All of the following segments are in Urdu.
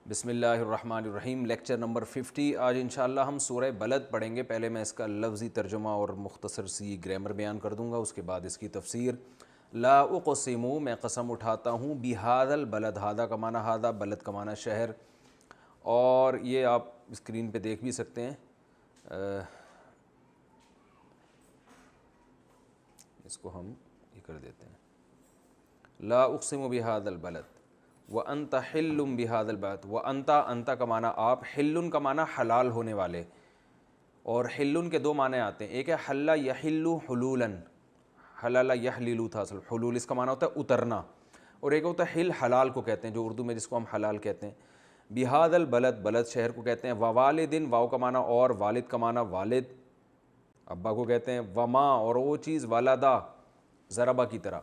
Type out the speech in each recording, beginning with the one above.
بسم اللہ الرحمن الرحیم، لیکچر نمبر 50۔ آج انشاءاللہ ہم سورہ بلد پڑھیں گے۔ پہلے میں اس کا لفظی ترجمہ اور مختصر سی گرامر بیان کر دوں گا، اس کے بعد اس کی تفسیر۔ لا اقسم، میں قسم اٹھاتا ہوں، بہذا البلد، ہذا کا معنی ہذا، بلد کا معنی شہر، اور یہ آپ اسکرین پہ دیکھ بھی سکتے ہیں۔ اس کو ہم یہ کر دیتے ہیں، لا اقسم بہذا البلد وانت حل بہذا البلد۔ وانت، انت کا معنی آپ، حل کا معنی حلال ہونے والے، اور حل کے دو معنی آتے ہیں، ایک ہے حل یحل حلولا، حلل یحلل تھا اصل، حلول اس کا معنی ہوتا ہے اترنا، اور ایک ہوتا ہے حل حلال کو کہتے ہیں، جو اردو میں جس کو ہم حلال کہتے ہیں۔ بہذا البلد، بلد شہر کو کہتے ہیں۔ ووالدن، واو کا معنی اور، والد کا معنی والد، ابا کو کہتے ہیں۔ وما، اور وہ چیز، ولدا، ضربہ کی طرح،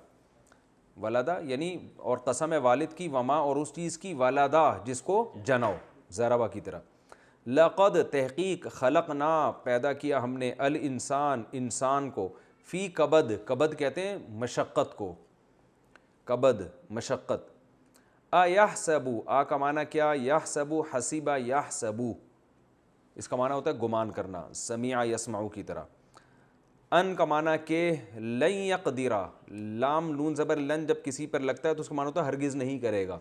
ولدا یعنی، اور قسم ہے والد کی، وما، اور اس چیز کی، ولدا جس کو جنو، ضربہ کی طرح۔ لقد، تحقیق، خلقنا، پیدا کیا ہم نے، الانسان، انسان کو، فی کبد، کبد کہتے ہیں مشقت کو، کبد مشقت۔ ایحسب، آ کا معنی کیا، یحسب، حسیب یحسب، اس کا معنی ہوتا ہے گمان کرنا، سمیع یسمع کی طرح۔ ان کا معنی کہ، لن یقدرا، لام نون زبر لن جب کسی پر لگتا ہے تو اس کا معنی ہوتا ہے ہرگز نہیں کرے گا۔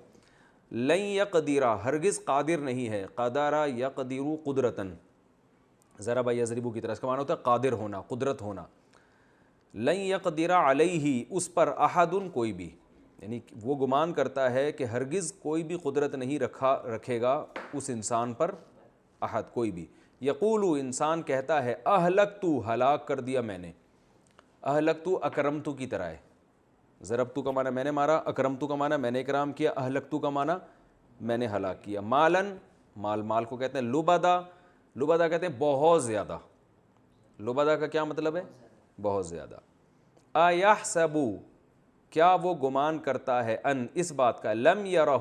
لن یقدرا، ہرگز قادر نہیں ہے، قدر یقدر قدرتن، ضرب یضرب کی طرح، اس کا معنی ہوتا ہے قادر ہونا، قدرت ہونا۔ لن یقدر علیہ، اس پر، احد، کوئی بھی، یعنی وہ گمان کرتا ہے کہ ہرگز کوئی بھی قدرت نہیں رکھے گا اس انسان پر، احد، کوئی بھی۔ یقول، انسان کہتا ہے، اہلکتو، ہلاک کر دیا میں نے، اہلکتو اکرمتو کی طرح ہے، ضربتو کا معنی میں نے مارا، اکرمتو کا معنی میں نے اکرام کیا، اہلکتو کا معنی میں نے ہلاک کیا۔ مالن، مال، مال کو کہتے ہیں لبدا، لبدا کہتے ہیں بہت زیادہ، لبدا کا کیا مطلب ہے، بہت زیادہ۔ ایحسب، کیا وہ گمان کرتا ہے، ان، اس بات کا، لم یرہ،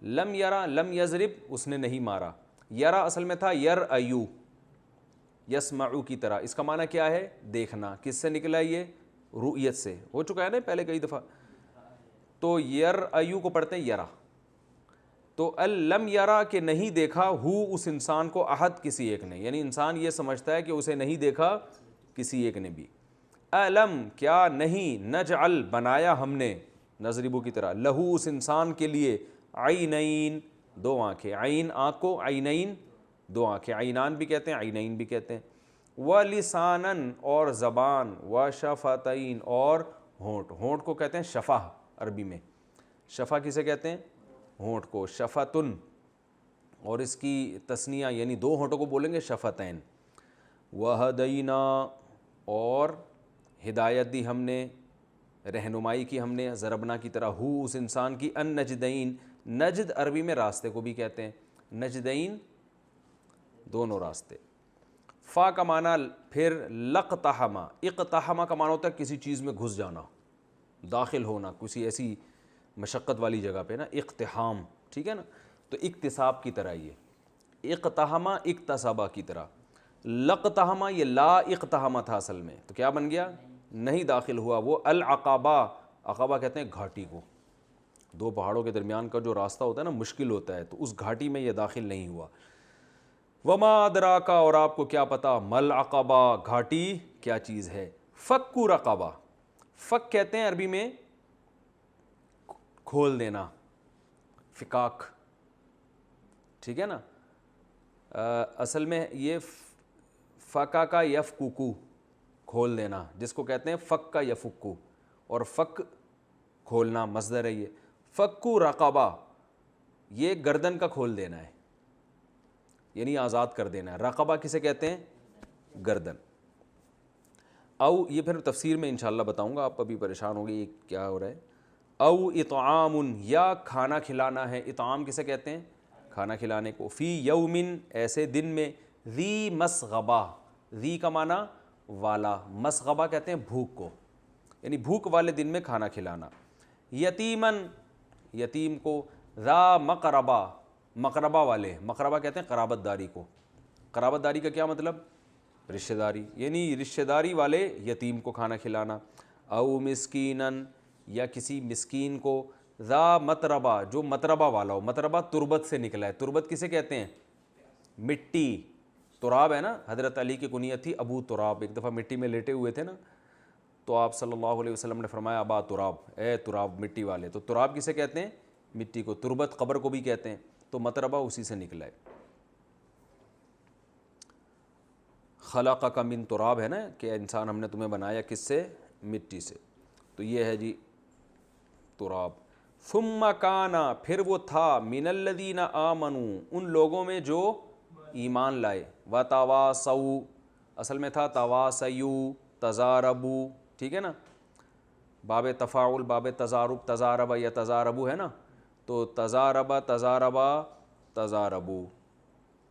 لم یرا، لم یضرب، اس نے نہیں مارا، یرا اصل میں تھا یرایو، یسمعو کی طرح، اس کا معنی کیا ہے، دیکھنا۔ کس سے نکلا یہ، رؤیت سے، ہو چکا ہے نا پہلے کئی دفعہ، تو یرایو کو پڑھتے ہیں یرا، تو لم یرا کہ نہیں دیکھا، ہو اس انسان کو، احد کسی ایک نے، یعنی انسان یہ سمجھتا ہے کہ اسے نہیں دیکھا کسی ایک نے بھی۔ الم، کیا نہیں، نجعل، بنایا ہم نے، نضربو کی طرح، لہو اس انسان کے لیے، عینین، دو آنکھیں، عین آنکھ کو، عینین دو آنکھیں، عینان بھی کہتے ہیں، عینین بھی کہتے ہیں۔ وَلِسَانًا، اور زبان، وَشَفَتَيْن، اور ہونٹ، ہونٹ کو کہتے ہیں شفہ عربی میں، شفہ کسے کہتے ہیں، ہونٹ کو، شفتن، اور اس کی تثنیہ یعنی دو ہونٹوں کو بولیں گے شفتین۔ وَهَدَيْنَا، اور ہدایت دی ہم نے، رہنمائی کی ہم نے، ضربنا کی طرح، ہو اس انسان کی، النجدین، نجد عربی میں راستے کو بھی کہتے ہیں، نجدین دونوں راستے۔ فا کا معنی پھر لقتحما، اقتحما کا معنی ہوتا ہے کسی چیز میں گھس جانا، داخل ہونا کسی ایسی مشقت والی جگہ پہ نا، اقتحام، ٹھیک ہے نا، تو اقتصاب کی طرح یہ، اقتحما اقتصابہ کی طرح۔ لقتحما، یہ لا اقتحما تھا اصل میں، تو کیا بن گیا، نہیں داخل ہوا وہ، العقبہ، عقبہ کہتے ہیں گھاٹی کو، دو پہاڑوں کے درمیان کا جو راستہ ہوتا ہے نا، مشکل ہوتا ہے، تو اس گھاٹی میں یہ داخل نہیں ہوا۔ وما ادراکا، اور آپ کو کیا پتا، مل عقبہ، گھاٹی کیا چیز ہے۔ فک رقبہ، فک کہتے ہیں عربی میں کھول دینا، فکاک، ٹھیک ہے نا، اصل میں یہ فکا کا یفکوکو، کھول دینا، جس کو کہتے ہیں فک کا یفکو، اور فک کھولنا مصدر ہے یہ۔ فکو رقبہ، یہ گردن کا کھول دینا ہے، یعنی آزاد کر دینا ہے۔ رقبہ کسے کہتے ہیں، گردن۔ او، یہ پھر تفسیر میں انشاءاللہ بتاؤں گا، آپ ابھی پریشان ہوں گے یہ کیا ہو رہا ہے۔ او اطعام، یا کھانا کھلانا ہے، اطعام کسے کہتے ہیں، کھانا کھلانے کو۔ فی یومن، ایسے دن میں، ذی مسغبہ، ذی کا معنی والا، مسغبہ کہتے ہیں بھوک کو، یعنی بھوک والے دن میں کھانا کھلانا۔ یتیمن، یتیم کو، ذا مقربہ، مقربہ والے، مقربہ کہتے ہیں قرابت داری کو، قرابت داری کا کیا مطلب، رشتہ داری، یعنی رشتہ داری والے یتیم کو کھانا کھلانا۔ او مسکینن، یا کسی مسکین کو، ذا متربہ جو متربہ والا ہو. متربہ تربت سے نکلا ہے. تربت کسے کہتے ہیں؟ مٹی. تراب ہے نا, حضرت علی کی کنیت تھی ابو تراب. ایک دفعہ مٹی میں لیٹے ہوئے تھے نا, تو آپ صلی اللہ علیہ وسلم نے فرمایا ابا تراب, اے تراب مٹی والے. تو تراب کسے کہتے ہیں؟ مٹی کو. تربت قبر کو بھی کہتے ہیں. تو متربہ اسی سے نکلا ہے. خلقک من تراب ہے نا, کہ انسان ہم نے تمہیں بنایا کس سے؟ مٹی سے. تو یہ ہے جی تراب. ثم کانا پھر وہ تھا, من الذین آمنوا ان لوگوں میں جو ایمان لائے, وتواصوا اصل میں تھا تواصیو تزاربو, ٹھیک ہے نا, باب تفاعل باب تزارب, تزارب یا تزاربو ہے نا, تو تزاربا تزاربا تزاربو.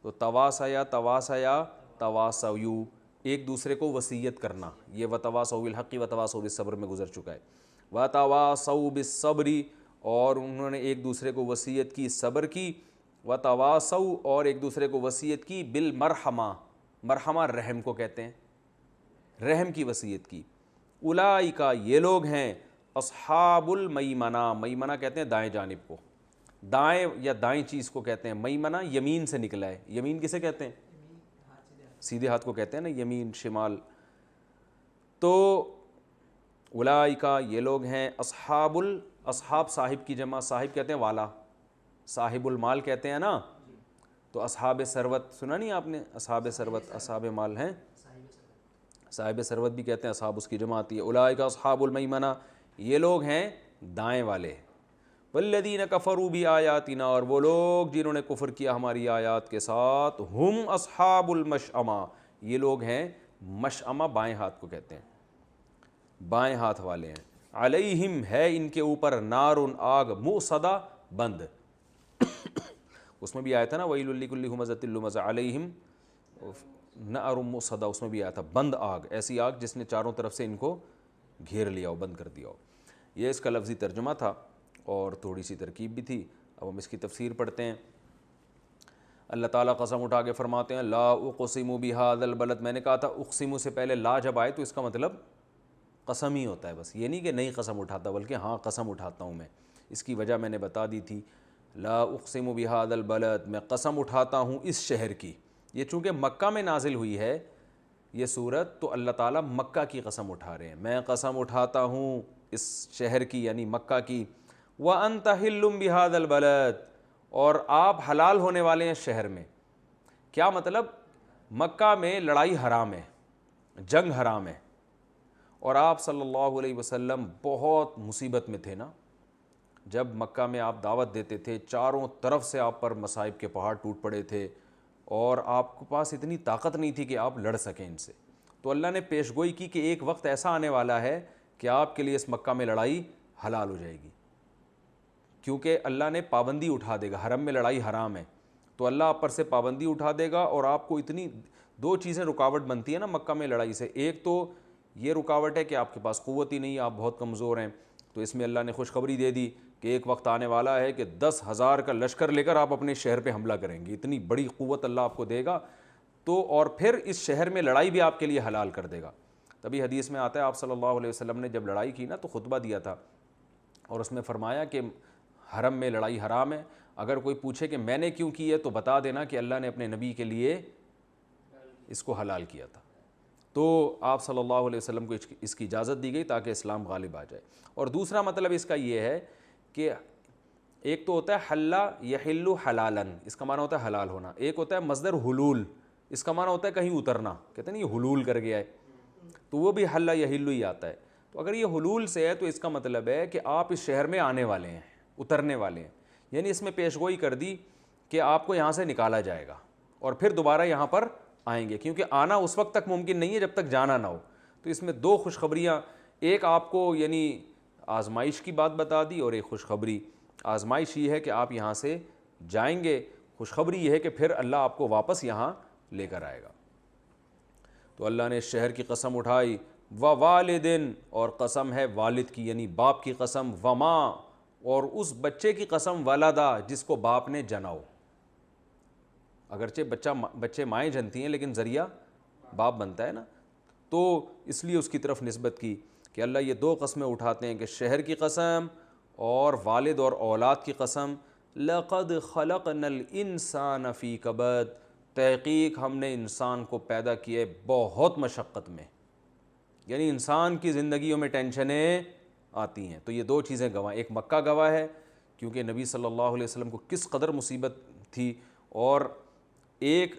تو تواصیا تواسیا تواصیو, ایک دوسرے کو وصیت کرنا, یہ وتواصوا بالحق وتواصوا بالصبر میں گزر چکا ہے. وتواصوا بالصبر اور انہوں نے ایک دوسرے کو وصیت کی صبر کی. وتواصوا اور ایک دوسرے کو وصیت کی بالمرحمہ, مرحمہ رحم کو کہتے ہیں, رحم کی وصیت کی. اولئک یہ لوگ ہیں اصحاب المیمنہ, میمنہ کہتے ہیں دائیں جانب کو, دائیں یا دائیں چیز کو کہتے ہیں. میمنہ یمین سے نکلا ہے. یمین کسے کہتے ہیں؟ سیدھے ہاتھ کو کہتے ہیں نا, یمین شمال. تو اولئک یہ لوگ ہیں اصحاب صاحب کی جمع, صاحب کہتے ہیں والا, صاحب المال کہتے ہیں نا. تو اصحاب ثروت سنا نہیں آپ نے؟ اصحاب ثروت اصحاب مال ہیں, صاحب ثروت بھی کہتے ہیں, اصحاب اس کی جمع آتی ہے. اولئک اصحاب المیمنہ یہ لوگ ہیں دائیں والے. والذین کفروا بآیاتنا اور وہ لوگ جنہوں نے کفر کیا ہماری آیات کے ساتھ, ہم اصحاب المشأمہ یہ لوگ ہیں مشأمہ بائیں ہاتھ کو کہتے ہیں, بائیں ہاتھ والے ہیں. علیہم ہے ان کے اوپر نار آگ مؤصدہ بند, اس میں بھی آیا تھا نا ویل لکل ہمزۃ لمزہ, علیہم نار مؤصدہ اس میں بھی آیا تھا بند آگ, ایسی آگ جس نے چاروں طرف سے ان کو گھیر لیا ہو, بند کر دیا ہو. یہ اس کا لفظی ترجمہ تھا اور تھوڑی سی ترکیب بھی تھی. اب ہم اس کی تفسیر پڑھتے ہیں. اللہ تعالیٰ قسم اٹھا کے فرماتے ہیں لا اقسم بہذا البلد. میں نے کہا تھا اقسم سے پہلے لا جب آئے تو اس کا مطلب قسم ہی ہوتا ہے, بس یہ نہیں کہ نہیں قسم اٹھاتا, بلکہ ہاں قسم اٹھاتا ہوں میں. اس کی وجہ میں نے بتا دی تھی. لا اقسم بہذا البلد میں قسم اٹھاتا ہوں اس شہر کی. یہ چونکہ مکہ میں نازل ہوئی ہے یہ صورت, تو اللہ تعالیٰ مکہ کی قسم اٹھا رہے ہیں. میں قسم اٹھاتا ہوں اس شہر کی یعنی مکہ کی. وَأَنْتَ حِلٌّ بِهَذَا الْبَلَدِ اور آپ حلال ہونے والے ہیں شہر میں. کیا مطلب؟ مکہ میں لڑائی حرام ہے, جنگ حرام ہے, اور آپ صلی اللہ علیہ وسلم بہت مصیبت میں تھے نا. جب مکہ میں آپ دعوت دیتے تھے چاروں طرف سے آپ پر مصائب کے پہاڑ ٹوٹ پڑے تھے, اور آپ کے پاس اتنی طاقت نہیں تھی کہ آپ لڑ سکیں ان سے. تو اللہ نے پیش گوئی کی کہ ایک وقت ایسا آنے والا ہے کہ آپ کے لیے اس مکہ میں لڑائی حلال ہو جائے گی, کیونکہ اللہ نے پابندی اٹھا دے گا. حرم میں لڑائی حرام ہے, تو اللہ آپ پر سے پابندی اٹھا دے گا. اور آپ کو اتنی دو چیزیں رکاوٹ بنتی ہیں نا مکہ میں لڑائی سے. ایک تو یہ رکاوٹ ہے کہ آپ کے پاس قوت ہی نہیں, آپ بہت کمزور ہیں. تو اس میں اللہ نے خوشخبری دے دی کہ ایک وقت آنے والا ہے کہ 10,000 کا لشکر لے کر آپ اپنے شہر پہ حملہ کریں گے. اتنی بڑی قوت اللہ آپ کو دے گا. تو اور پھر اس شہر میں لڑائی بھی آپ کے لیے حلال کر دے گا. تبھی حدیث میں آتا ہے آپ صلی اللہ علیہ وسلم نے جب لڑائی کی نا تو خطبہ دیا تھا, اور اس میں فرمایا کہ حرم میں لڑائی حرام ہے. اگر کوئی پوچھے کہ میں نے کیوں کی ہے تو بتا دینا کہ اللہ نے اپنے نبی کے لیے اس کو حلال کیا تھا. تو آپ صلی اللہ علیہ وسلم کو اس کی اجازت دی گئی تاکہ اسلام غالب آ جائے. اور دوسرا مطلب اس کا یہ ہے کہ ایک تو ہوتا ہے حلّا یحل حلالن, اس کا معنی ہوتا ہے حلال ہونا. ایک ہوتا ہے مصدر حلول, اس کا معنی ہوتا ہے کہیں اترنا. کہتے ہیں نا یہ حلول کر گیا ہے, تو وہ بھی حلّا یحل ہی آتا ہے. تو اگر یہ حلول سے ہے تو اس کا مطلب ہے کہ آپ اس شہر میں آنے والے ہیں, اترنے والے ہیں. یعنی اس میں پیشگوئی کر دی کہ آپ کو یہاں سے نکالا جائے گا اور پھر دوبارہ یہاں پر آئیں گے, کیونکہ آنا اس وقت تک ممکن نہیں ہے جب تک جانا نہ ہو. تو اس میں دو خوشخبریاں, ایک آپ کو یعنی آزمائش کی بات بتا دی, اور ایک خوشخبری. آزمائش یہ ہے کہ آپ یہاں سے جائیں گے, خوشخبری یہ ہے کہ پھر اللہ آپ کو واپس یہاں لے کر آئے گا. تو اللہ نے اس شہر کی قسم اٹھائی. ووالدن اور قسم ہے والد کی یعنی باپ کی قسم. وما اور اس بچے کی قسم ولدا جس کو باپ نے جنا ہو. اگرچہ بچے مائیں جنتی ہیں لیکن ذریعہ باپ بنتا ہے نا, تو اس لیے اس کی طرف نسبت کی کہ اللہ یہ دو قسمیں اٹھاتے ہیں کہ شہر کی قسم اور والد اور اولاد کی قسم، لقد خلقنا الانسان فی کبد، تحقیق ہم نے انسان کو پیدا کیا ہے بہت مشقت میں، یعنی انسان کی زندگیوں میں ٹینشنیں آتی ہیں۔ تو یہ دو چیزیں گواہ، ایک مکہ گواہ ہے کیونکہ نبی صلی اللہ علیہ وسلم کو کس قدر مصیبت تھی، اور ایک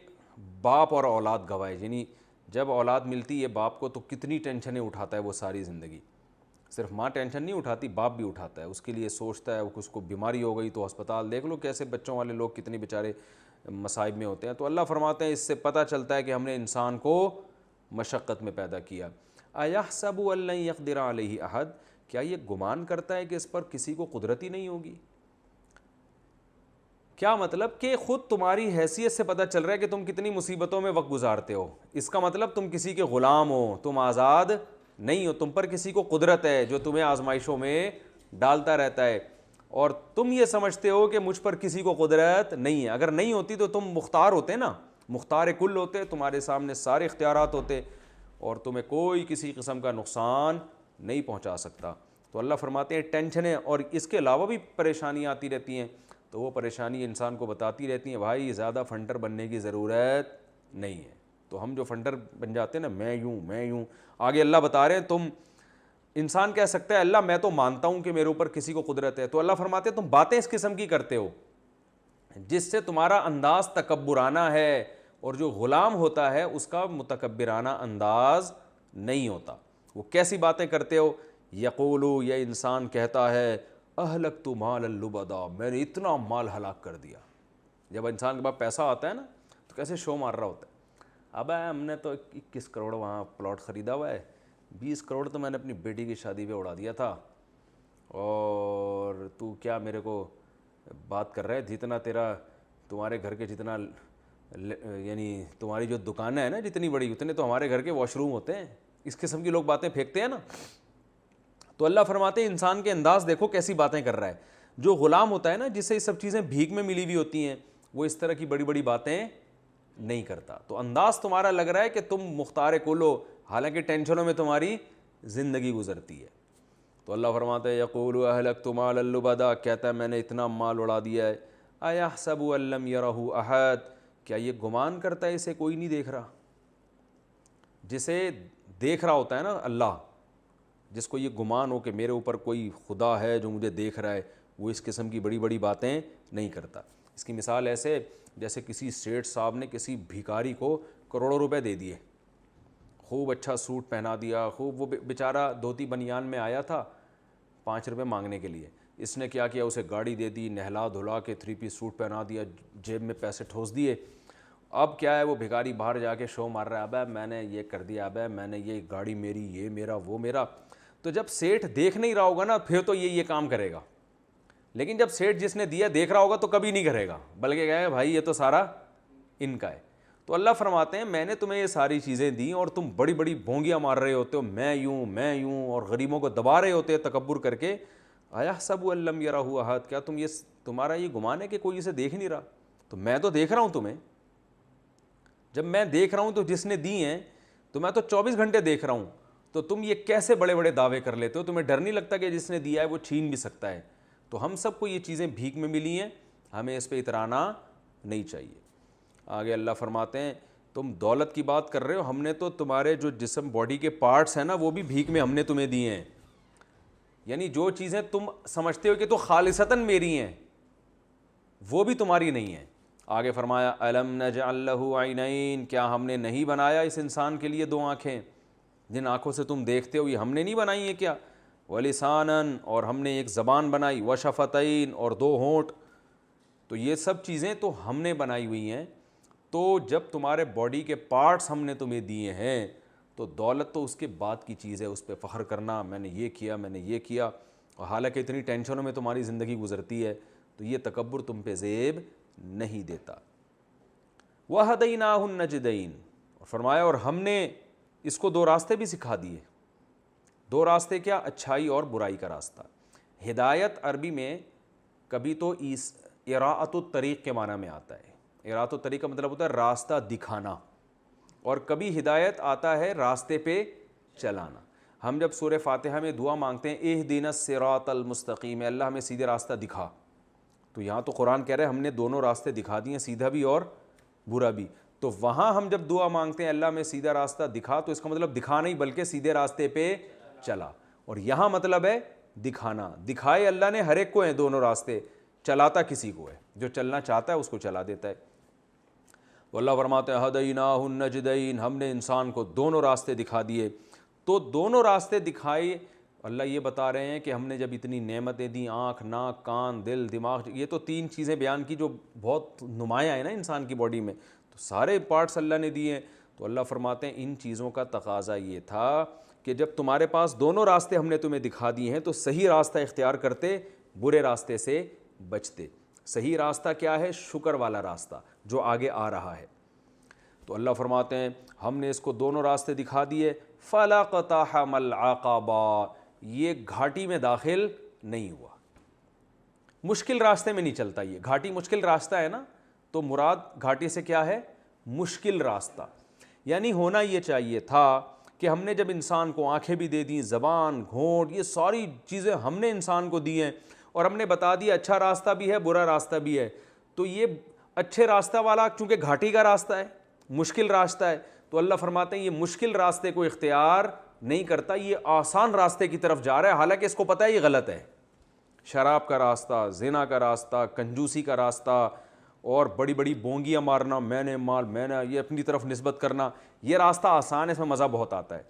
باپ اور اولاد گواہ ہے، یعنی جب اولاد ملتی ہے باپ کو تو کتنی ٹینشنیں اٹھاتا ہے وہ ساری زندگی۔ صرف ماں ٹینشن نہیں اٹھاتی، باپ بھی اٹھاتا ہے، اس کے لیے سوچتا ہے، اس کو بیماری ہو گئی تو ہسپتال دیکھ لو کیسے بچوں والے لوگ کتنے بیچارے مصائب میں ہوتے ہیں۔ تو اللہ فرماتے ہیں اس سے پتہ چلتا ہے کہ ہم نے انسان کو مشقت میں پیدا کیا۔ اَيَحْسَبُ أَن لَّن يَقْدِرَ عَلَيْهِ أَحَدٌ، کیا یہ گمان کرتا ہے کہ اس پر کسی کو قدرت ہی نہیں ہوگی؟ کیا مطلب کہ خود تمہاری حیثیت سے پتہ چل رہا ہے کہ تم کتنی مصیبتوں میں وقت گزارتے ہو، اس کا مطلب تم کسی کے غلام ہو، تم آزاد نہیں ہو، تم پر کسی کو قدرت ہے جو تمہیں آزمائشوں میں ڈالتا رہتا ہے، اور تم یہ سمجھتے ہو کہ مجھ پر کسی کو قدرت نہیں ہے۔ اگر نہیں ہوتی تو تم مختار ہوتے نا، مختار کل ہوتے، تمہارے سامنے سارے اختیارات ہوتے اور تمہیں کوئی کسی قسم کا نقصان نہیں پہنچا سکتا۔ تو اللہ فرماتے ہیں ٹینشنیں اور اس کے علاوہ بھی پریشانیاں آتی رہتی ہیں، تو وہ پریشانی انسان کو بتاتی رہتی ہیں بھائی زیادہ فنٹر بننے کی ضرورت نہیں ہے۔ تو ہم جو فنٹر بن جاتے ہیں نا، میں یوں، آگے اللہ بتا رہے ہیں تم، انسان کہہ سکتا ہے اللہ میں تو مانتا ہوں کہ میرے اوپر کسی کو قدرت ہے، تو اللہ فرماتے ہیں تم باتیں اس قسم کی کرتے ہو جس سے تمہارا انداز تکبرانہ ہے، اور جو غلام ہوتا ہے اس کا متکبرانہ انداز نہیں ہوتا۔ وہ کیسی باتیں کرتے ہو؟ یقولو، یہ انسان کہتا ہے اہلکت مالا لبدا، میں نے اتنا مال ہلاک کر دیا۔ جب انسان کے پاس پیسہ آتا ہے نا تو کیسے شو مار رہا ہوتا ہے، اب ہم نے تو 21 کروڑ وہاں پلاٹ خریدا ہوا ہے، 20 کروڑ تو میں نے اپنی بیٹی کی شادی پہ اڑا دیا تھا، اور تو کیا میرے کو بات کر رہا ہے، جتنا تیرا تمہارے گھر کے جتنا یعنی تمہاری جو دکانیں ہیں نا جتنی بڑی، اتنے تو ہمارے گھر کے واش روم ہوتے ہیں۔ اس قسم کی لوگ باتیں پھینکتے ہیں نا۔ تو اللہ فرماتے ہیں انسان کے انداز دیکھو کیسی باتیں کر رہا ہے۔ جو غلام ہوتا ہے نا جسے یہ سب چیزیں بھیک میں ملی ہوئی ہوتی ہیں، وہ اس طرح کی بڑی بڑی باتیں نہیں کرتا۔ تو انداز تمہارا لگ رہا ہے کہ تم مختار کل ہو، حالانکہ ٹینشنوں میں تمہاری زندگی گزرتی ہے۔ تو اللہ فرماتا ہے یقول اہلکت مالا لبدا، کہتا ہے میں نے اتنا مال اڑا دیا ہے۔ ایحسب ان لم یرہ احد، کیا یہ گمان کرتا ہے اسے کوئی نہیں دیکھ رہا؟ جسے دیکھ رہا ہوتا ہے نا اللہ، جس کو یہ گمان ہو کہ میرے اوپر کوئی خدا ہے جو مجھے دیکھ رہا ہے، وہ اس قسم کی بڑی بڑی باتیں نہیں کرتا۔ اس کی مثال ایسے جیسے کسی سیٹھ صاحب نے کسی بھیکاری کو کروڑوں روپے دے دیے، خوب اچھا سوٹ پہنا دیا، خوب، وہ بیچارہ دھوتی بنیان میں آیا تھا 5 روپے مانگنے کے لیے، اس نے کیا کیا، اسے گاڑی دے دی، نہلا دھلا کے 3 پیس سوٹ پہنا دیا، جیب میں پیسے ٹھوس دیے۔ اب کیا ہے، وہ بھیکاری باہر جا کے شو مار رہا ہے، ابے میں نے یہ کر دیا، ابے میں نے یہ گاڑی میری، یہ میرا، وہ میرا۔ تو جب سیٹھ دیکھ نہیں رہا ہوگا نا پھر تو یہ کام کرے گا، لیکن جب سیٹھ جس نے دیا دیکھ رہا ہوگا تو کبھی نہیں کرے گا، بلکہ کہے گا بھائی یہ تو سارا ان کا ہے۔ تو اللہ فرماتے ہیں میں نے تمہیں یہ ساری چیزیں دیں اور تم بڑی بڑی بھونگیاں مار رہے ہوتے ہو، میں یوں، اور غریبوں کو دبا رہے ہوتے تکبر کر کے۔ ایحسب ان لم یرہ احد، کیا تمہارا یہ گمان ہے کہ کوئی اسے دیکھ نہیں رہا؟ تو میں تو دیکھ رہا ہوں تمہیں، جب میں دیکھ رہا ہوں تو جس نے دی ہیں تو میں تو 24 گھنٹے دیکھ رہا ہوں، تو تم یہ کیسے بڑے بڑے دعوے کر لیتے ہو؟ تمہیں ڈر نہیں لگتا کہ جس نے دیا ہے وہ چھین بھی سکتا ہے؟ تو ہم سب کو یہ چیزیں بھیک میں ملی ہیں، ہمیں اس پہ اترانا نہیں چاہیے۔ آگے اللہ فرماتے ہیں تم دولت کی بات کر رہے ہو، ہم نے تو تمہارے جو جسم باڈی کے پارٹس ہیں نا وہ بھی بھیک میں ہم نے تمہیں دیے ہیں، یعنی جو چیزیں تم سمجھتے ہو کہ تو خالصتاً میری ہیں وہ بھی تمہاری نہیں ہیں۔ آگے فرمایا الم نجعل لہ عینین، کیا ہم نے نہیں بنایا اس انسان کے لیے 2 آنکھیں؟ جن آنکھوں سے تم دیکھتے ہو یہ ہم نے نہیں بنائی ہیں کیا؟ ولسانن، اور ہم نے ایک زبان بنائی، وشفتین، اور 2 ہونٹ۔ تو یہ سب چیزیں تو ہم نے بنائی ہوئی ہیں۔ تو جب تمہارے باڈی کے پارٹس ہم نے تمہیں دیے ہیں تو دولت تو اس کے بعد کی چیز ہے، اس پہ فخر کرنا میں نے یہ کیا، میں نے یہ کیا، اور حالانکہ اتنی ٹینشنوں میں تمہاری زندگی گزرتی ہے، تو یہ تکبر تم پہ زیب نہیں دیتا۔ وَهَدَيْنَاهُ النَّجْدَيْنِ، اور فرمایا اور ہم نے اس کو 2 راستے بھی سکھا دیے۔ 2 راستے کیا؟ اچھائی اور برائی کا راستہ۔ ہدایت عربی میں کبھی تو اراءۃ الطریق کے معنی میں آتا ہے، اراءۃ الطریق کا مطلب ہوتا ہے راستہ دکھانا، اور کبھی ہدایت آتا ہے راستے پہ چلانا۔ ہم جب سورہ فاتحہ میں دعا مانگتے ہیں اہدنا الصراط المستقیم، اللہ ہمیں سیدھے راستہ دکھا، تو یہاں تو قرآن کہہ رہے ہیں ہم نے دونوں راستے دکھا دیے، سیدھا بھی اور برا بھی. تو وہاں ہم جب دعا مانگتے ہیں اللہ میں سیدھا راستہ دکھا، تو اس کا مطلب دکھا نہیں بلکہ سیدھے راستے پہ چلا. اور یہاں مطلب ہے دکھانا، دکھائے اللہ نے ہر ایک کو ہیں دونوں راستے، چلاتا کسی کو ہے، جو چلنا چاہتا ہے اس کو چلا دیتا ہے. واللہ فرماتے ہیں ہدیناہ النجدین، ہم نے انسان کو دونوں راستے دکھا دیے. تو دونوں راستے دکھائے، اللہ یہ بتا رہے ہیں کہ ہم نے جب اتنی نعمتیں دیں، آنکھ، ناک، کان، دل، دماغ، یہ تو 3 چیزیں بیان کی جو بہت نمایاں ہیں نا انسان کی باڈی میں، تو سارے پارٹس اللہ نے دیے ہیں. تو اللہ فرماتے ہیں ان چیزوں کا تقاضا یہ تھا کہ جب تمہارے پاس دونوں راستے ہم نے تمہیں دکھا دیے ہیں تو صحیح راستہ اختیار کرتے، برے راستے سے بچتے. صحیح راستہ کیا ہے؟ شکر والا راستہ جو آگے آ رہا ہے. تو اللہ فرماتے ہیں ہم نے اس کو دونوں راستے دکھا دیے. فَلَقْتَحَمَ الْعَقَبَةَ، یہ گھاٹی میں داخل نہیں ہوا. مشکل راستے میں نہیں چلتا، یہ گھاٹی مشکل راستہ ہے نا، تو مراد گھاٹی سے کیا ہے؟ مشکل راستہ. یعنی ہونا یہ چاہیے تھا کہ ہم نے جب انسان کو آنکھیں بھی دے دیں، زبان، گھونٹ، یہ ساری چیزیں ہم نے انسان کو دی ہیں، اور ہم نے بتا دیا اچھا راستہ بھی ہے برا راستہ بھی ہے. تو یہ اچھے راستہ والا چونکہ گھاٹی کا راستہ ہے، مشکل راستہ ہے، تو اللہ فرماتے ہیں یہ مشکل راستے کو اختیار نہیں کرتا، یہ آسان راستے کی طرف جا رہا ہے، حالانکہ اس کو پتہ ہے یہ غلط ہے. شراب کا راستہ، زنا کا راستہ، کنجوسی کا راستہ، اور بڑی بڑی بونگیاں مارنا، میں نے مال، میں نے یہ اپنی طرف نسبت کرنا، یہ راستہ آسان ہے، اس میں مزہ بہت آتا ہے.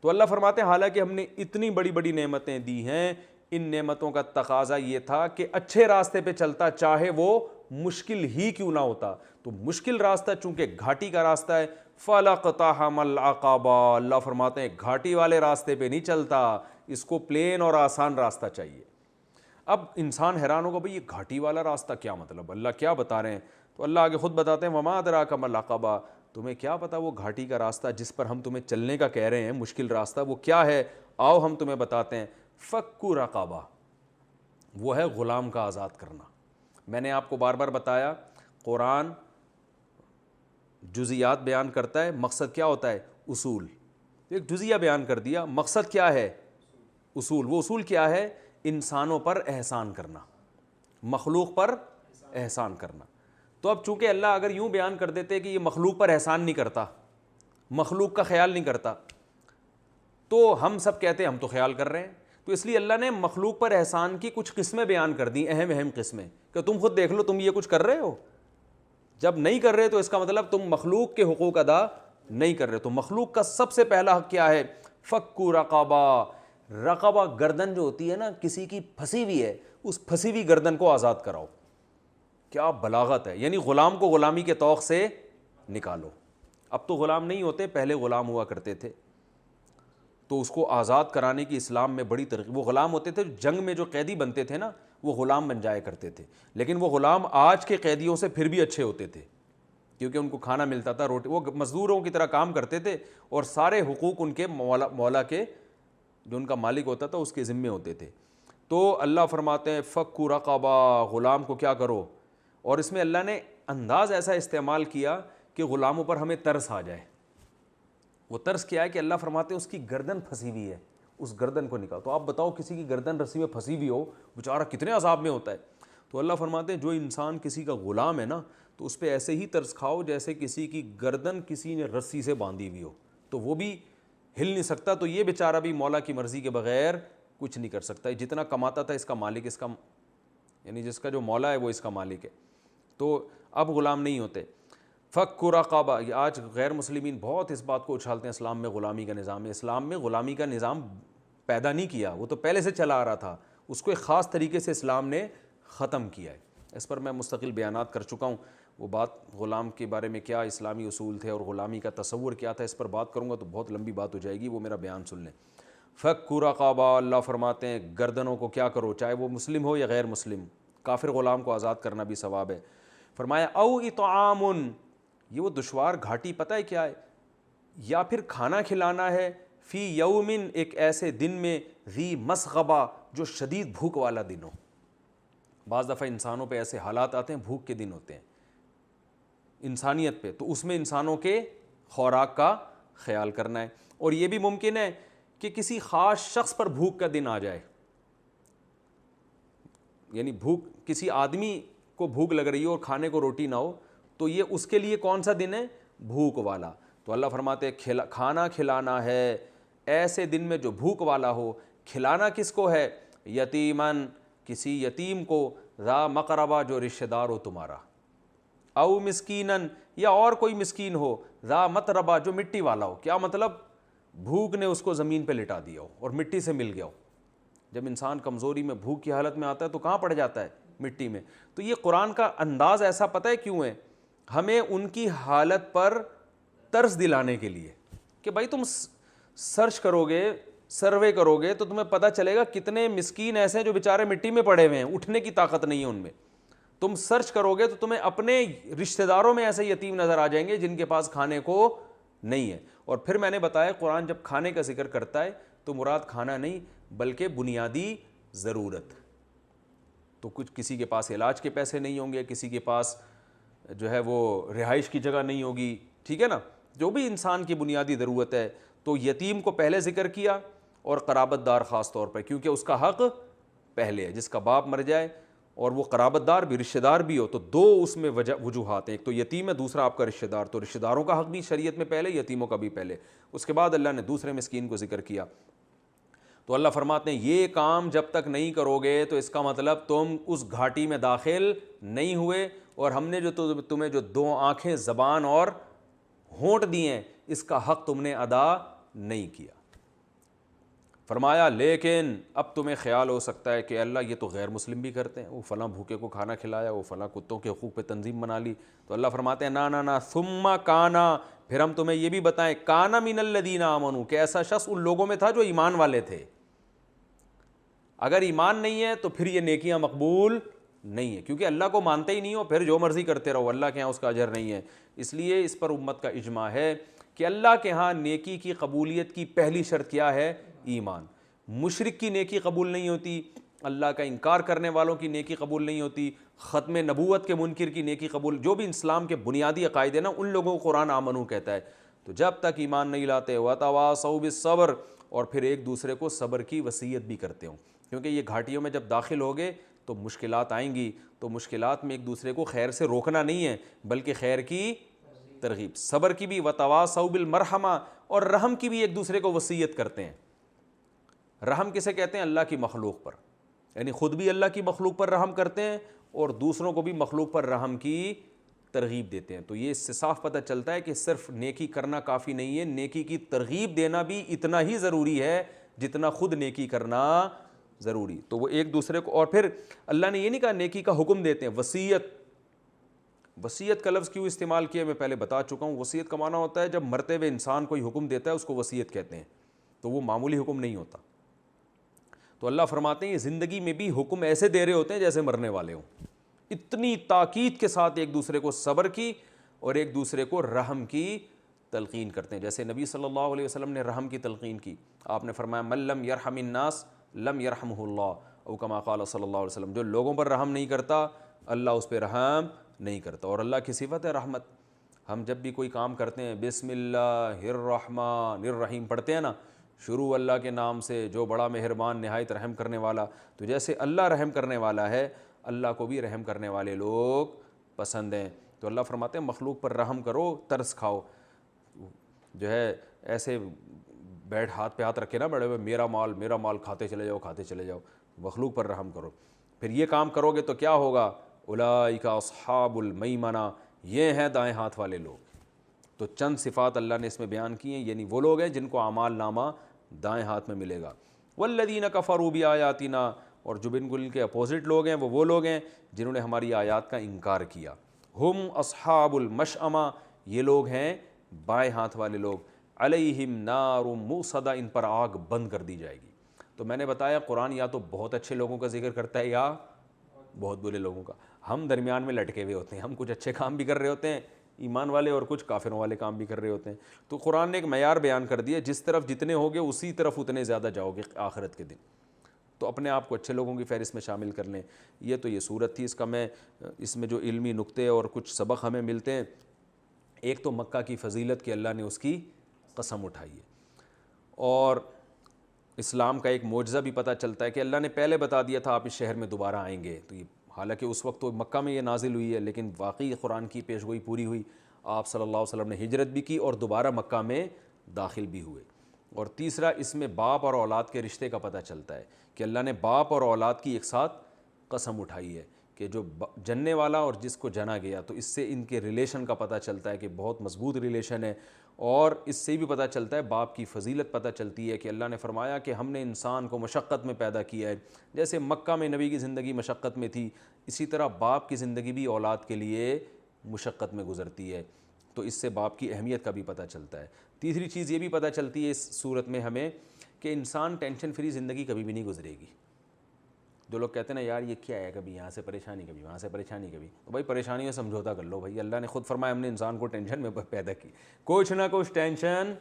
تو اللہ فرماتے ہیں حالانکہ ہم نے اتنی بڑی بڑی نعمتیں دی ہیں، ان نعمتوں کا تقاضا یہ تھا کہ اچھے راستے پہ چلتا، چاہے وہ مشکل ہی کیوں نہ ہوتا. تو مشکل راستہ چونکہ گھاٹی کا راستہ ہے، فَلَقْتَحَمَ الْعَقَبَةَ، اللہ فرماتے ہیں گھاٹی والے راستے پہ نہیں چلتا، اس کو پلین اور آسان راستہ چاہیے. اب انسان حیران ہوگا بھئی یہ گھاٹی والا راستہ کیا مطلب، اللہ کیا بتا رہے ہیں؟ تو اللہ آگے خود بتاتے ہیں وَمَا أَدْرَاكَ مَا الْعَقَبَةُ، تمہیں کیا پتا وہ گھاٹی کا راستہ جس پر ہم تمہیں چلنے کا کہہ رہے ہیں، مشکل راستہ وہ کیا ہے؟ آؤ ہم تمہیں بتاتے ہیں. فَكُّ رَقَبَةٍ، وہ ہے غلام کا آزاد کرنا. میں نے آپ کو بار بار بتایا قرآن جزیات بیان کرتا ہے، مقصد کیا ہوتا ہے؟ اصول. ایک جزیہ بیان کر دیا، مقصد کیا ہے؟ اصول. وہ اصول کیا ہے؟ انسانوں پر احسان کرنا، مخلوق پر احسان کرنا. تو اب چونکہ اللہ اگر یوں بیان کر دیتے کہ یہ مخلوق پر احسان نہیں کرتا، مخلوق کا خیال نہیں کرتا، تو ہم سب کہتے ہیں ہم تو خیال کر رہے ہیں. تو اس لیے اللہ نے مخلوق پر احسان کی کچھ قسمیں بیان کر دیں، اہم اہم قسمیں، کہ تم خود دیکھ لو تم یہ کچھ کر رہے ہو. جب نہیں کر رہے تو اس کا مطلب تم مخلوق کے حقوق ادا نہیں کر رہے. تو مخلوق کا سب سے پہلا حق کیا ہے؟ فَكُّ رَقَبَةٍ. رقبہ گردن جو ہوتی ہے نا، کسی کی پھنسی ہوئی ہے، اس پھنسی ہوئی گردن کو آزاد کراؤ. کیا بلاغت ہے، یعنی غلام کو غلامی کے طوق سے نکالو. اب تو غلام نہیں ہوتے، پہلے غلام ہوا کرتے تھے، تو اس کو آزاد کرانے کی اسلام میں بڑی ترغیب. وہ غلام ہوتے تھے جنگ میں جو قیدی بنتے تھے نا، وہ غلام بن جایا کرتے تھے، لیکن وہ غلام آج کے قیدیوں سے پھر بھی اچھے ہوتے تھے، کیونکہ ان کو کھانا ملتا تھا، روٹی، وہ مزدوروں کی طرح کام کرتے تھے، اور سارے حقوق ان کے مولا کے، جو ان کا مالک ہوتا تھا، اس کے ذمے ہوتے تھے. تو اللہ فرماتے ہیں فَكُّ رَقَبَةٍ، غلام کو کیا کرو. اور اس میں اللہ نے انداز ایسا استعمال کیا کہ غلاموں پر ہمیں ترس آ جائے. وہ ترس کیا ہے کہ اللہ فرماتے ہیں اس کی گردن پھنسی ہوئی ہے، اس گردن کو نکالو. تو آپ بتاؤ کسی کی گردن رسی میں پھنسی ہوئی ہو، بیچارہ کتنے عذاب میں ہوتا ہے. تو اللہ فرماتے ہیں جو انسان کسی کا غلام ہے نا، تو اس پہ ایسے ہی ترس کھاؤ جیسے کسی کی گردن کسی نے رسی سے باندھی ہوئی ہو، تو وہ بھی ہل نہیں سکتا، تو یہ بیچارہ بھی مولا کی مرضی کے بغیر کچھ نہیں کر سکتا. جتنا کماتا تھا اس کا مالک، اس کا یعنی جس کا جو مولا ہے وہ اس کا مالک ہے. تو اب غلام نہیں ہوتے. فَكُّ رَقَبَةٍ. آج غیر مسلمین بہت اس بات کو اچھالتے ہیں اسلام میں غلامی کا نظام ہے. اسلام میں غلامی کا نظام پیدا نہیں کیا، وہ تو پہلے سے چلا آ رہا تھا، اس کو ایک خاص طریقے سے اسلام نے ختم کیا ہے. اس پر میں مستقل بیانات کر چکا ہوں. وہ بات غلام کے بارے میں کیا اسلامی اصول تھے اور غلامی کا تصور کیا تھا، اس پر بات کروں گا تو بہت لمبی بات ہو جائے گی، وہ میرا بیان سن لیں. فَكُّ رَقَبَةٍ. اللہ فرماتے ہیں گردنوں کو کیا کرو، چاہے وہ مسلم ہو یا غیر مسلم. کافر غلام کو آزاد کرنا بھی ثواب ہے. فرمایا او اطعام، یہ وہ دشوار گھاٹی پتہ ہے کیا ہے؟ یا پھر کھانا کھلانا ہے، فی یومن، ایک ایسے دن میں، ذی مسغبہ، جو شدید بھوک والا دن ہو. بعض دفعہ انسانوں پہ ایسے حالات آتے ہیں، بھوک کے دن ہوتے ہیں انسانیت پہ، تو اس میں انسانوں کے خوراک کا خیال کرنا ہے. اور یہ بھی ممکن ہے کہ کسی خاص شخص پر بھوک کا دن آ جائے، یعنی بھوک، کسی آدمی کو بھوک لگ رہی ہو اور کھانے کو روٹی نہ ہو، تو یہ اس کے لیے کون سا دن ہے؟ بھوک والا۔ تو اللہ فرماتے ہیں کھانا کھلانا ہے ایسے دن میں جو بھوک والا ہو۔ کھلانا کس کو ہے؟ یتیمن، کسی یتیم کو، ذا مقربہ، جو رشتہ دار ہو تمہارا، او مسکینن، یا اور کوئی مسکین ہو، ذا متربہ، جو مٹی والا ہو۔ کیا مطلب؟ بھوک نے اس کو زمین پہ لٹا دیا ہو اور مٹی سے مل گیا ہو۔ جب انسان کمزوری میں بھوک کی حالت میں آتا ہے تو کہاں پڑ جاتا ہے؟ مٹی میں۔ تو یہ قرآن کا انداز ایسا پتہ ہے کیوں ہے؟ ہمیں ان کی حالت پر ترس دلانے کے لیے کہ بھائی تم سرچ کرو گے، سروے کرو گے تو تمہیں پتہ چلے گا کتنے مسکین ایسے ہیں جو بیچارے مٹی میں پڑے ہوئے ہیں، اٹھنے کی طاقت نہیں ہے ان میں۔ تم سرچ کرو گے تو تمہیں اپنے رشتہ داروں میں ایسے یتیم نظر آ جائیں گے جن کے پاس کھانے کو نہیں ہے۔ اور پھر میں نے بتایا قرآن جب کھانے کا ذکر کرتا ہے تو مراد کھانا نہیں بلکہ بنیادی ضرورت۔ تو کچھ کسی کے پاس علاج کے پیسے نہیں ہوں گے، کسی کے پاس جو ہے وہ رہائش کی جگہ نہیں ہوگی، ٹھیک ہے نا، جو بھی انسان کی بنیادی ضرورت ہے۔ تو یتیم کو پہلے ذکر کیا اور قرابت دار خاص طور پر، کیونکہ اس کا حق پہلے ہے۔ جس کا باپ مر جائے اور وہ قرابت دار بھی، رشتہ دار بھی ہو، تو دو اس میں وجوہات ہیں، ایک تو یتیم ہے، دوسرا آپ کا رشتہ دار۔ تو رشتہ داروں کا حق بھی شریعت میں پہلے، یتیموں کا بھی پہلے۔ اس کے بعد اللہ نے دوسرے مسکین کو ذکر کیا۔ تو اللہ فرماتے ہیں یہ کام جب تک نہیں کرو گے تو اس کا مطلب تم اس گھاٹی میں داخل نہیں ہوئے، اور ہم نے جو تمہیں جو دو آنکھیں، زبان اور ہونٹ دیے ہیں، اس کا حق تم نے ادا نہیں کیا۔ فرمایا لیکن اب تمہیں خیال ہو سکتا ہے کہ اللہ یہ تو غیر مسلم بھی کرتے ہیں، وہ فلاں بھوکے کو کھانا کھلایا، وہ فلاں کتوں کے حقوق پہ تنظیم بنا لی۔ تو اللہ فرماتے ہیں نا ثم کانا، پھر ہم تمہیں یہ بھی بتائیں، کانا من الذین آمنوا، کہ ایسا شخص ان لوگوں میں تھا جو ایمان والے تھے۔ اگر ایمان نہیں ہے تو پھر یہ نیکیاں مقبول نہیں ہے، کیونکہ اللہ کو مانتے ہی نہیں ہو، پھر جو مرضی کرتے رہو، اللہ کے ہاں اس کا اجر نہیں ہے۔ اس لیے اس پر امت کا اجماع ہے کہ اللہ کے ہاں نیکی کی قبولیت کی پہلی شرط کیا ہے؟ ایمان۔ مشرک کی نیکی قبول نہیں ہوتی، اللہ کا انکار کرنے والوں کی نیکی قبول نہیں ہوتی، ختم نبوت کے منکر کی نیکی قبول، جو بھی اسلام کے بنیادی عقائد ہیں نا، ان لوگوں کو قرآن آمنو کہتا ہے۔ تو جب تک ایمان نہیں لاتے، وَتَوَاصَوْا بِالصَّبْرِ، اور پھر ایک دوسرے کو صبر کی وصیت بھی کرتے ہوں، کیونکہ یہ گھاٹیوں میں جب داخل ہوگے تو مشکلات آئیں گی، تو مشکلات میں ایک دوسرے کو خیر سے روکنا نہیں ہے بلکہ خیر کی ترغیب، صبر کی بھی، وَتَوَاصَوْا بِالْمَرْحَمَةِ، اور رحم کی بھی ایک دوسرے کو وصیت کرتے ہیں۔ رحم کسے کہتے ہیں؟ اللہ کی مخلوق پر، یعنی خود بھی اللہ کی مخلوق پر رحم کرتے ہیں اور دوسروں کو بھی مخلوق پر رحم کی ترغیب دیتے ہیں۔ تو یہ اس سے صاف پتہ چلتا ہے کہ صرف نیکی کرنا کافی نہیں ہے، نیکی کی ترغیب دینا بھی اتنا ہی ضروری ہے جتنا خود نیکی کرنا ضروری۔ تو وہ ایک دوسرے کو، اور پھر اللہ نے یہ نہیں کہا نیکی کا حکم دیتے ہیں، وصیت۔ وصیت کا لفظ کیوں استعمال کیا میں پہلے بتا چکا ہوں۔ وصیت کا معنی ہوتا ہے جب مرتے ہوئے انسان کوئی حکم دیتا ہے اس کو وصیت کہتے ہیں، تو وہ معمولی حکم نہیں ہوتا۔ تو اللہ فرماتے ہیں یہ زندگی میں بھی حکم ایسے دے رہے ہوتے ہیں جیسے مرنے والے ہوں، اتنی تاکید کے ساتھ ایک دوسرے کو صبر کی اور ایک دوسرے کو رحم کی تلقین کرتے ہیں۔ جیسے نبی صلی اللہ علیہ وسلم نے رحم کی تلقین کی، آپ نے فرمایا من لم یرحم الناس لم یرحمہ اللہ، او کما قال صلی اللہ علیہ وسلم، جو لوگوں پر رحم نہیں کرتا اللہ اس پہ رحم نہیں کرتا۔ اور اللہ کی صفت ہے رحمت۔ ہم جب بھی کوئی کام کرتے ہیں بسم اللہ الرحمن الرحیم پڑھتے ہیں نا، شروع اللہ کے نام سے جو بڑا مہربان نہایت رحم کرنے والا، تو جیسے اللہ رحم کرنے والا ہے اللہ کو بھی رحم کرنے والے لوگ پسند ہیں۔ تو اللہ فرماتے ہیں مخلوق پر رحم کرو، ترس کھاؤ، جو ہے ایسے بیٹھ ہاتھ پہ ہاتھ رکھے نہ بڑے ہوئے میرا مال کھاتے چلے جاؤ، مخلوق پر رحم کرو۔ پھر یہ کام کرو گے تو کیا ہوگا؟ اولئک اصحاب المیمنہ، یہ ہیں دائیں ہاتھ والے لوگ۔ تو چند صفات اللہ نے اس میں بیان کی ہیں، یعنی وہ لوگ ہیں جن کو اعمال نامہ دائیں ہاتھ میں ملے گا۔ والذین کفروا بآیاتنا، اور جو بالکل کے اپوزٹ لوگ ہیں وہ لوگ ہیں جنہوں نے ہماری آیات کا انکار کیا۔ ہم اصحاب المشأمہ، یہ لوگ ہیں بائیں ہاتھ والے لوگ، علیہم نار موصدہ، ان پر آگ بند کر دی جائے گی۔ تو میں نے بتایا قرآن یا تو بہت اچھے لوگوں کا ذکر کرتا ہے یا بہت برے لوگوں کا، ہم درمیان میں لٹکے ہوئے ہوتے ہیں، ہم کچھ اچھے کام بھی کر رہے ہوتے ہیں ایمان والے اور کچھ کافروں والے کام بھی کر رہے ہوتے ہیں۔ تو قرآن نے ایک معیار بیان کر دیا، جس طرف جتنے ہوگے اسی طرف اتنے زیادہ جاؤ گے آخرت کے دن۔ تو اپنے آپ کو اچھے لوگوں کی فہرست میں شامل کر لیں۔ یہ صورت تھی، اس میں جو علمی نقطے اور کچھ سبق ہمیں ملتے ہیں، ایک تو مکہ کی فضیلت کہ اللہ نے اس کی قسم اٹھائی ہے، اور اسلام کا ایک معجزہ بھی پتہ چلتا ہے کہ اللہ نے پہلے بتا دیا تھا آپ اس شہر میں دوبارہ آئیں گے. تو یہ حالانکہ اس وقت تو مکہ میں یہ نازل ہوئی ہے، لیکن واقعی قرآن کی پیشگوئی پوری ہوئی. آپ صلی اللہ علیہ وسلم نے ہجرت بھی کی اور دوبارہ مکہ میں داخل بھی ہوئے. اور تیسرا اس میں باپ اور اولاد کے رشتے کا پتہ چلتا ہے کہ اللہ نے باپ اور اولاد کی ایک ساتھ قسم اٹھائی ہے کہ جو جننے والا اور جس کو جنا گیا، تو اس سے ان کے ریلیشن کا پتہ چلتا ہے کہ بہت مضبوط ریلیشن ہے. اور اس سے بھی پتہ چلتا ہے باپ کی فضیلت پتہ چلتی ہے کہ اللہ نے فرمایا کہ ہم نے انسان کو مشقت میں پیدا کیا ہے. جیسے مکہ میں نبی کی زندگی مشقت میں تھی، اسی طرح باپ کی زندگی بھی اولاد کے لیے مشقت میں گزرتی ہے. تو اس سے باپ کی اہمیت کا بھی پتہ چلتا ہے. تیسری چیز یہ بھی پتہ چلتی ہے اس صورت میں ہمیں کہ انسان ٹینشن فری زندگی کبھی بھی نہیں گزرے گی. جو لوگ کہتے ہیں نا یار یہ کیا ہے، کبھی یہاں سے پریشانی کبھی وہاں سے پریشانی کبھی، تو بھائی پریشانی میں سمجھوتا کر لو. بھائی اللہ نے خود فرمایا ہم نے انسان کو ٹینشن میں پیدا کی، کچھ نہ کچھ ٹینشن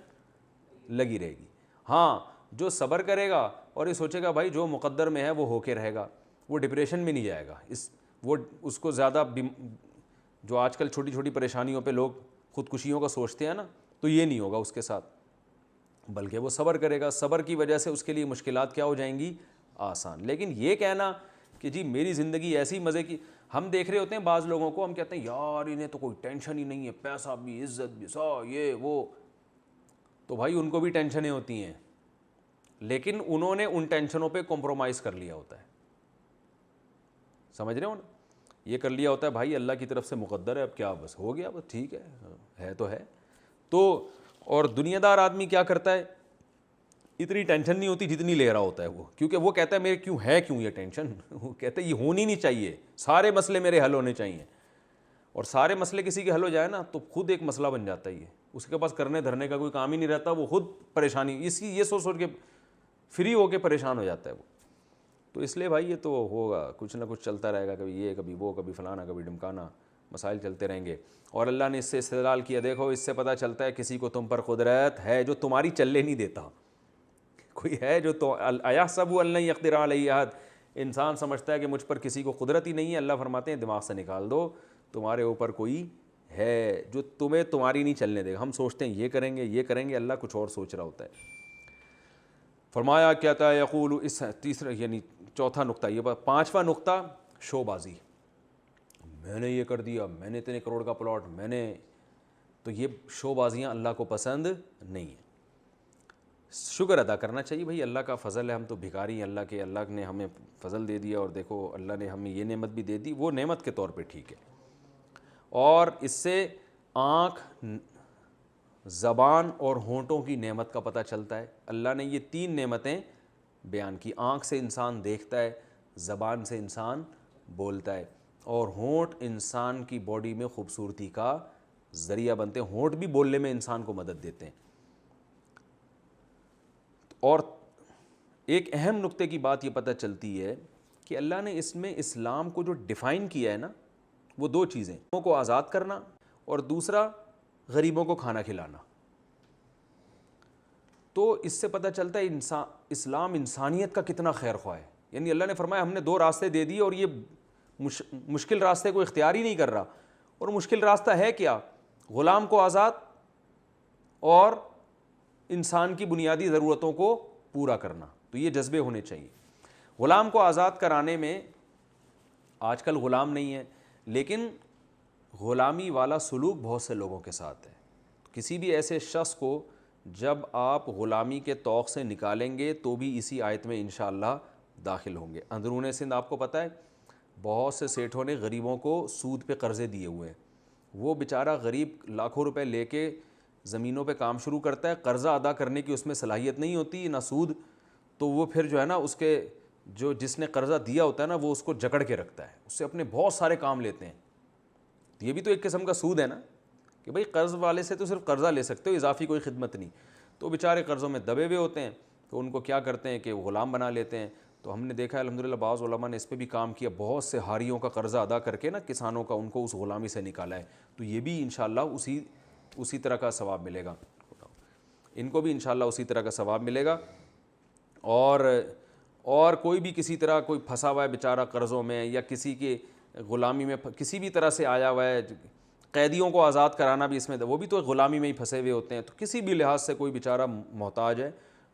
لگی رہے گی. ہاں جو صبر کرے گا اور یہ سوچے گا بھائی جو مقدر میں ہے وہ ہو کے رہے گا، وہ ڈپریشن میں نہیں جائے گا. وہ اس کو زیادہ جو آج کل چھوٹی چھوٹی پریشانیوں پہ لوگ خودکشیوں کا سوچتے ہیں نا، تو یہ نہیں ہوگا اس کے ساتھ، بلکہ وہ صبر کرے گا. صبر کی وجہ سے اس کے لیے مشکلات کیا ہو جائیں گی؟ آسان. لیکن یہ کہنا کہ جی میری زندگی ایسی مزے کی، ہم دیکھ رہے ہوتے ہیں بعض لوگوں کو، ہم کہتے ہیں یار انہیں تو کوئی ٹینشن ہی نہیں ہے، پیسہ بھی، عزت بھی، یہ وہ. تو بھائی ان کو بھی ٹینشنیں ہوتی ہیں، لیکن انہوں نے ان ٹینشنوں پہ کمپرومائز کر لیا ہوتا ہے. سمجھ رہے ہو نا؟ یہ کر لیا ہوتا ہے بھائی اللہ کی طرف سے مقدر ہے، اب کیا بس ہو گیا، بس ٹھیک ہے تو ہے. تو اور دنیا دار آدمی کیا کرتا ہے، اتنی ٹینشن نہیں ہوتی جتنی لے رہا ہوتا ہے وہ، کیونکہ وہ کہتا ہے میرے کیوں یہ ٹینشن، وہ کہتا ہے یہ ہونی نہیں چاہیے، سارے مسئلے میرے حل ہونے چاہیے. اور سارے مسئلے کسی کے حل ہو جائے نا تو خود ایک مسئلہ بن جاتا ہے. یہ اس کے پاس کرنے دھرنے کا کوئی کام ہی نہیں رہتا، وہ خود پریشانی یہ سوچ کے فری ہو کے پریشان ہو جاتا ہے وہ. تو اس لیے بھائی یہ تو ہوگا، کچھ نہ کچھ چلتا رہے گا، کبھی یہ کبھی وہ کبھی فلانا کبھی ڈمکانا، مسائل چلتے رہیں گے. اور اللہ نے اس سے استدلال کیا، دیکھو اس سے پتہ چلتا ہے کسی کو تم پر قدرت ہے جو تمہاری چلنے نہیں دیتا. کوئی ہے جو تو ایحسب ان لن یقدر علیہ احد، انسان سمجھتا ہے کہ مجھ پر کسی کو قدرت ہی نہیں ہے. اللہ فرماتے ہیں دماغ سے نکال دو، تمہارے اوپر کوئی ہے جو تمہیں تمہاری نہیں چلنے دے گا. ہم سوچتے ہیں یہ کریں گے، اللہ کچھ اور سوچ رہا ہوتا ہے. فرمایا کیا تھا، یقول، اس تیسرا یعنی چوتھا نقطہ یہ بات. پانچواں نقطہ شو بازی، میں نے یہ کر دیا، میں نے اتنے کروڑ کا پلاٹ، میں نے، تو یہ شو بازیاں اللہ کو پسند نہیں ہیں. شکر ادا کرنا چاہیے بھائی اللہ کا فضل ہے، ہم تو بھکاری ہیں، اللہ نے ہمیں فضل دے دیا، اور دیکھو اللہ نے ہمیں یہ نعمت بھی دے دی، وہ نعمت کے طور پہ ٹھیک ہے. اور اس سے آنکھ، زبان اور ہونٹوں کی نعمت کا پتہ چلتا ہے. اللہ نے یہ تین نعمتیں بیان کی. آنکھ سے انسان دیکھتا ہے، زبان سے انسان بولتا ہے، اور ہونٹ انسان کی باڈی میں خوبصورتی کا ذریعہ بنتے ہیں. ہونٹ بھی بولنے میں انسان کو مدد دیتے ہیں. اور ایک اہم نقطے کی بات یہ پتہ چلتی ہے کہ اللہ نے اس میں اسلام کو جو ڈیفائن کیا ہے نا، وہ دو چیزیں، غریبوں کو آزاد کرنا اور دوسرا غریبوں کو کھانا کھلانا. تو اس سے پتہ چلتا ہے اسلام انسانیت کا کتنا خیر خواہ ہے. یعنی اللہ نے فرمایا ہم نے دو راستے دے دیے، اور یہ مشکل راستے کو اختیار ہی نہیں کر رہا. اور مشکل راستہ ہے کیا؟ غلام کو آزاد اور انسان کی بنیادی ضرورتوں کو پورا کرنا. تو یہ جذبے ہونے چاہیے. غلام کو آزاد کرانے میں آج کل غلام نہیں ہے، لیکن غلامی والا سلوک بہت سے لوگوں کے ساتھ ہے. کسی بھی ایسے شخص کو جب آپ غلامی کے طوق سے نکالیں گے تو بھی اسی آیت میں انشاءاللہ داخل ہوں گے. اندرون سندھ آپ کو پتہ ہے بہت سے سیٹھوں نے غریبوں کو سود پہ قرضے دیے ہوئے ہیں. وہ بیچارہ غریب لاکھوں روپے لے کے زمینوں پہ کام شروع کرتا ہے، قرضہ ادا کرنے کی اس میں صلاحیت نہیں ہوتی نہ سود، تو وہ پھر جو ہے نا اس کے جس نے قرضہ دیا ہوتا ہے نا وہ اس کو جکڑ کے رکھتا ہے، اس سے اپنے بہت سارے کام لیتے ہیں. یہ بھی تو ایک قسم کا سود ہے نا، کہ بھائی قرض والے سے تو صرف قرضہ لے سکتے ہو، اضافی کوئی خدمت نہیں. تو بیچارے قرضوں میں دبے ہوئے ہوتے ہیں، تو ان کو کیا کرتے ہیں کہ غلام بنا لیتے ہیں. تو ہم نے دیکھا ہے الحمدللہ بعض علماء نے اس پہ بھی کام کیا، بہت سے ہاریوں کا قرضہ ادا کر کے نا کسانوں کا، ان کو اس غلامی سے نکالا ہے. تو یہ بھی انشاءاللہ اسی طرح کا ثواب ملے گا، ان کو بھی انشاءاللہ اسی طرح کا ثواب ملے گا. اور کوئی بھی کسی طرح کوئی پھنسا ہوا ہے بیچارہ قرضوں میں، یا کسی کے غلامی میں کسی بھی طرح سے آیا ہوا ہے، قیدیوں کو آزاد کرانا بھی اس میں، وہ بھی تو غلامی میں ہی پھنسے ہوئے ہوتے ہیں. تو کسی بھی لحاظ سے کوئی بیچارہ محتاج ہے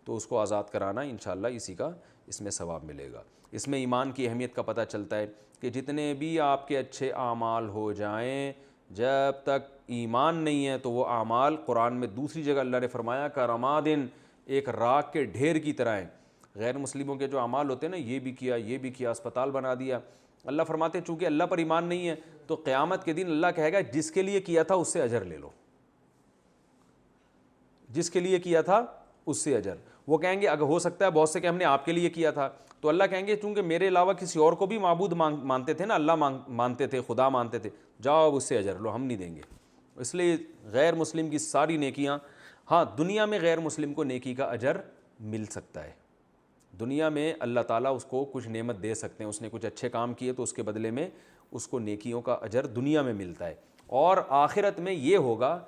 تو اس کو آزاد کرانا انشاءاللہ اسی کا اس میں ثواب ملے گا۔ اس میں ایمان کی اہمیت کا پتہ چلتا ہے کہ جتنے بھی آپ کے اچھے اعمال ہو جائیں، جب تک ایمان نہیں ہے تو وہ اعمال، قرآن میں دوسری جگہ اللہ نے فرمایا کرمادن، ایک راکھ کے ڈھیر کی طرح ہیں۔ غیر مسلموں کے جو اعمال ہوتے ہیں نا، یہ بھی کیا، یہ بھی کیا، اسپتال بنا دیا، اللہ فرماتے ہیں چونکہ اللہ پر ایمان نہیں ہے تو قیامت کے دن اللہ کہے گا جس کے لیے کیا تھا اس سے اجر لے لو، جس کے لیے کیا تھا اس سے اجر۔ وہ کہیں گے اگر ہو سکتا ہے بہت سے کہ ہم نے آپ کے لیے کیا تھا، تو اللہ کہیں گے چونکہ میرے علاوہ کسی اور کو بھی معبود مانتے تھے نا، اللہ مانتے تھے، خدا مانتے تھے، جاؤ اس سے اجر لو، ہم نہیں دیں گے۔ اس لیے غیر مسلم کی ساری نیکیاں، ہاں دنیا میں غیر مسلم کو نیکی کا اجر مل سکتا ہے، دنیا میں اللہ تعالیٰ اس کو کچھ نعمت دے سکتے ہیں، اس نے کچھ اچھے کام کیے تو اس کے بدلے میں اس کو نیکیوں کا اجر دنیا میں ملتا ہے۔ اور آخرت میں یہ ہوگا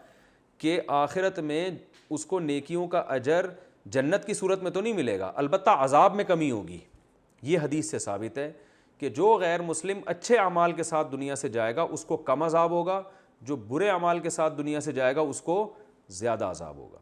کہ آخرت میں اس کو نیکیوں کا اجر جنت کی صورت میں تو نہیں ملے گا، البتہ عذاب میں کمی ہوگی۔ یہ حدیث سے ثابت ہے کہ جو غیر مسلم اچھے اعمال کے ساتھ دنیا سے جائے گا اس کو کم عذاب ہوگا، جو برے اعمال کے ساتھ دنیا سے جائے گا اس کو زیادہ عذاب ہوگا۔